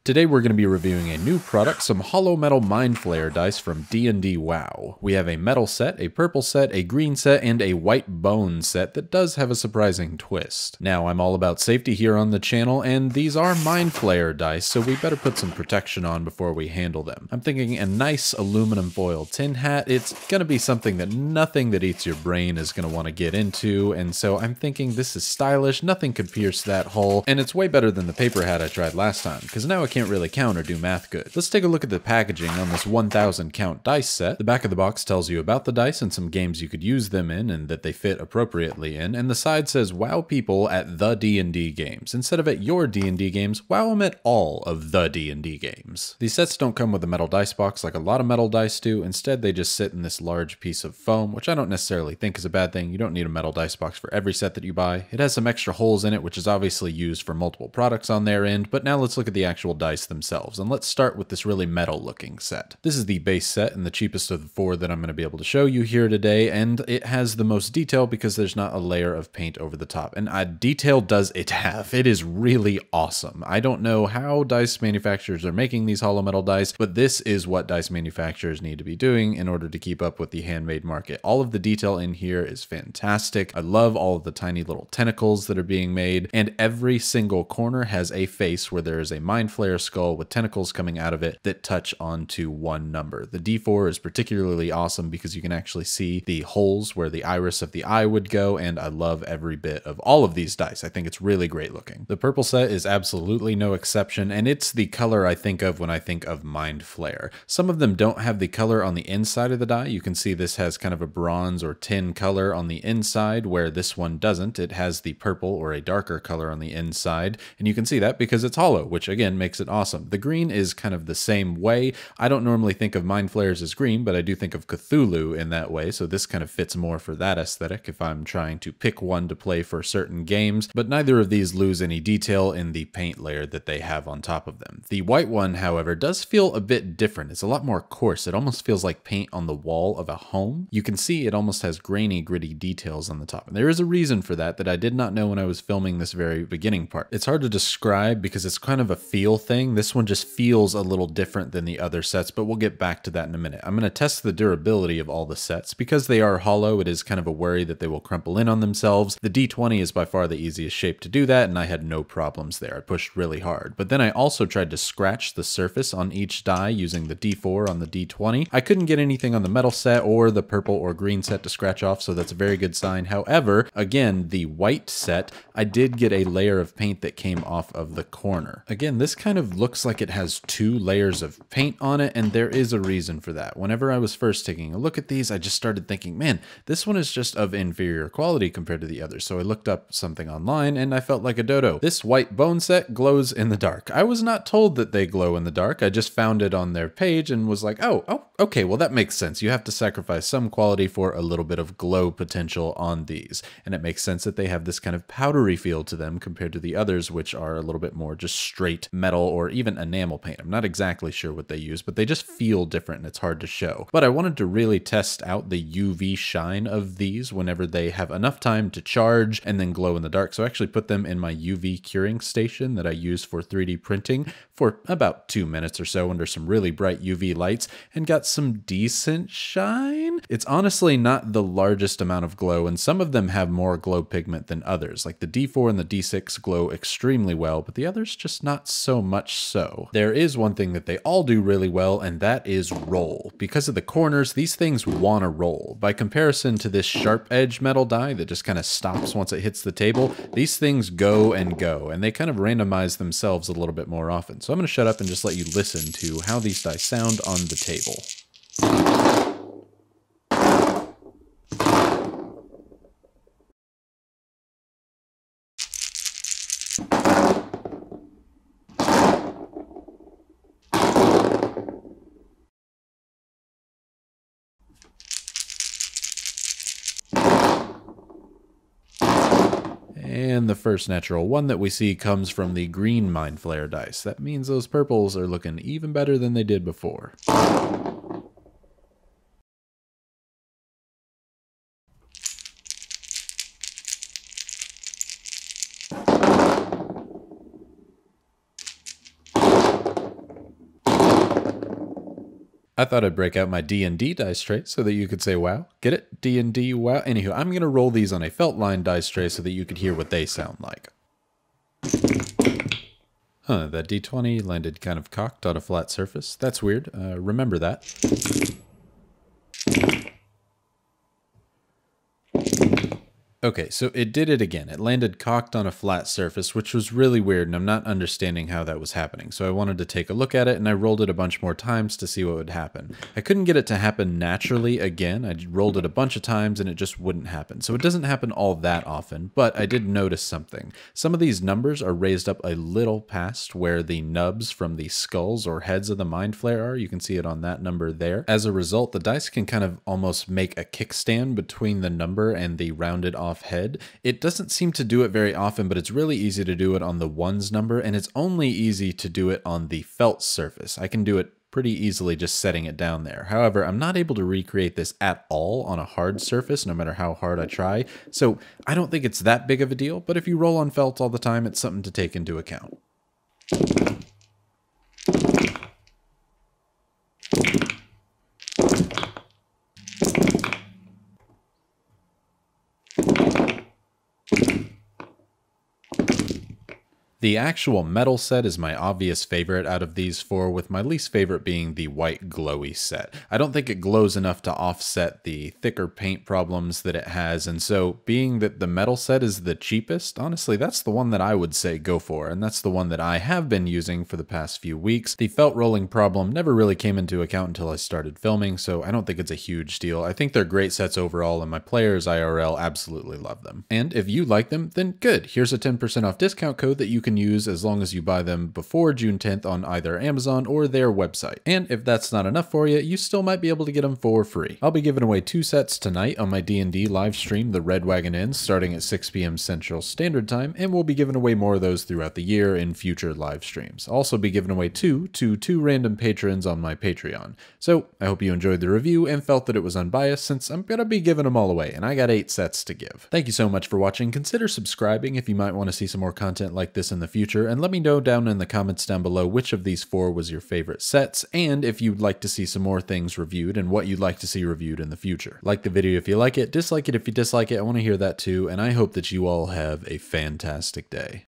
Today we're going to be reviewing a new product, some hollow metal Mindflayer dice from DnDWOW. We have a metal set, a purple set, a green set, and a white bone set that does have a surprising twist. Now, I'm all about safety here on the channel, and these are Mindflayer dice, so we better put some protection on before we handle them. I'm thinking a nice aluminum foil tin hat. It's going to be something that nothing that eats your brain is going to want to get into, and so I'm thinking this is stylish, nothing could pierce that hull, and it's way better than the paper hat I tried last time, because now I can't really count or do math good. Let's take a look at the packaging on this 1000 count dice set. The back of the box tells you about the dice and some games you could use them in and that they fit appropriately in, and the side says wow people at the D&D games. Instead of at your D&D games, wow them at all of the D&D games. These sets don't come with a metal dice box like a lot of metal dice do. Instead, they just sit in this large piece of foam, which I don't necessarily think is a bad thing. You don't need a metal dice box for every set that you buy. It has some extra holes in it, which is obviously used for multiple products on their end, but now let's look at the actual dice themselves, and let's start with this really metal looking set. This is the base set and the cheapest of the four that I'm going to be able to show you here today, and it has the most detail because there's not a layer of paint over the top, and detail does it have. It is really awesome. I don't know how dice manufacturers are making these hollow metal dice, but this is what dice manufacturers need to be doing in order to keep up with the handmade market. All of the detail in here is fantastic. I love all of the tiny little tentacles that are being made, and every single corner has a face where there is a Mindflayer skull with tentacles coming out of it that touch onto one number. The D4 is particularly awesome because you can actually see the holes where the iris of the eye would go, and I love every bit of all of these dice. I think it's really great looking. The purple set is absolutely no exception, and it's the color I think of when I think of Mindflayer. Some of them don't have the color on the inside of the die. You can see this has kind of a bronze or tin color on the inside, where this one doesn't. It has the purple or a darker color on the inside, and you can see that because it's hollow, which again makes it awesome. The green is kind of the same way. I don't normally think of Mindflayers as green, but I do think of Cthulhu in that way, so this kind of fits more for that aesthetic if I'm trying to pick one to play for certain games, but neither of these lose any detail in the paint layer that they have on top of them. The white one, however, does feel a bit different. It's a lot more coarse. It almost feels like paint on the wall of a home. You can see it almost has grainy, gritty details on the top, and there is a reason for that I did not know when I was filming this very beginning part. It's hard to describe because it's kind of a feel thing. This one just feels a little different than the other sets, but we'll get back to that in a minute. I'm going to test the durability of all the sets. Because they are hollow, it is kind of a worry that they will crumple in on themselves. The D20 is by far the easiest shape to do that, and I had no problems there. I pushed really hard. But then I also tried to scratch the surface on each die using the D4 on the D20. I couldn't get anything on the metal set or the purple or green set to scratch off, so that's a very good sign. However, again, the white set, I did get a layer of paint that came off of the corner. Again, this kind of looks like it has two layers of paint on it, and there is a reason for that. Whenever I was first taking a look at these, I just started thinking, man, this one is just of inferior quality compared to the others. So I looked up something online and I felt like a dodo. This white bone set glows in the dark. I was not told that they glow in the dark. I just found it on their page and was like, oh, okay, well that makes sense. You have to sacrifice some quality for a little bit of glow potential on these. And it makes sense that they have this kind of powdery feel to them compared to the others, which are a little bit more just straight metal or even enamel paint. I'm not exactly sure what they use, but they just feel different and it's hard to show. But I wanted to really test out the UV shine of these whenever they have enough time to charge and then glow in the dark. So I actually put them in my UV curing station that I use for 3D printing for about 2 minutes or so under some really bright UV lights and got some decent shine. It's honestly not the largest amount of glow, and some of them have more glow pigment than others. Like the D4 and the D6 glow extremely well, but the others just not so much so. There is one thing that they all do really well, and that is roll. Because of the corners, these things want to roll. By comparison to this sharp edge metal die that just kind of stops once it hits the table, these things go and go, and they kind of randomize themselves a little bit more often. So I'm going to shut up and just let you listen to how these dice sound on the table. And the first natural one that we see comes from the green Mindflayer dice. That means those purples are looking even better than they did before. I thought I'd break out my D&D dice tray so that you could say wow. Get it? DnDWOW. Anywho, I'm going to roll these on a felt line dice tray so that you could hear what they sound like. Huh, that D20 landed kind of cocked on a flat surface. That's weird. Remember that. Okay, so it did it again. It landed cocked on a flat surface, which was really weird, and I'm not understanding how that was happening. So I wanted to take a look at it, and I rolled it a bunch more times to see what would happen. I couldn't get it to happen naturally again. I rolled it a bunch of times, and it just wouldn't happen. So it doesn't happen all that often, but I did notice something. Some of these numbers are raised up a little past where the nubs from the skulls or heads of the Mindflayer are. You can see it on that number there. As a result, the dice can kind of almost make a kickstand between the number and the rounded off head. It doesn't seem to do it very often, but it's really easy to do it on the ones number, and it's only easy to do it on the felt surface. I can do it pretty easily just setting it down there. However, I'm not able to recreate this at all on a hard surface, no matter how hard I try, so I don't think it's that big of a deal, but if you roll on felt all the time, it's something to take into account. The actual metal set is my obvious favorite out of these four, with my least favorite being the white glowy set. I don't think it glows enough to offset the thicker paint problems that it has, and so being that the metal set is the cheapest, honestly that's the one that I would say go for, and that's the one that I have been using for the past few weeks. The felt rolling problem never really came into account until I started filming, so I don't think it's a huge deal. I think they're great sets overall, and my players IRL absolutely love them. And if you like them, then good. Here's a 10% off discount code that you can use as long as you buy them before June 10th on either Amazon or their website. And if that's not enough for you, you still might be able to get them for free. I'll be giving away 2 sets tonight on my D&D live stream, The Red Wagon Inn, starting at 6 p.m. Central Standard Time, and we'll be giving away more of those throughout the year in future live streams. I'll also be giving away 2 to 2 random patrons on my Patreon. So I hope you enjoyed the review and felt that it was unbiased, since I'm gonna be giving them all away, and I got 8 sets to give. Thank you so much for watching. Consider subscribing if you might want to see some more content like this in the future, and let me know down in the comments down below which of these 4 was your favorite sets, and if you'd like to see some more things reviewed and what you'd like to see reviewed in the future. Like the video if you like it, dislike it if you dislike it, I want to hear that too, and I hope that you all have a fantastic day.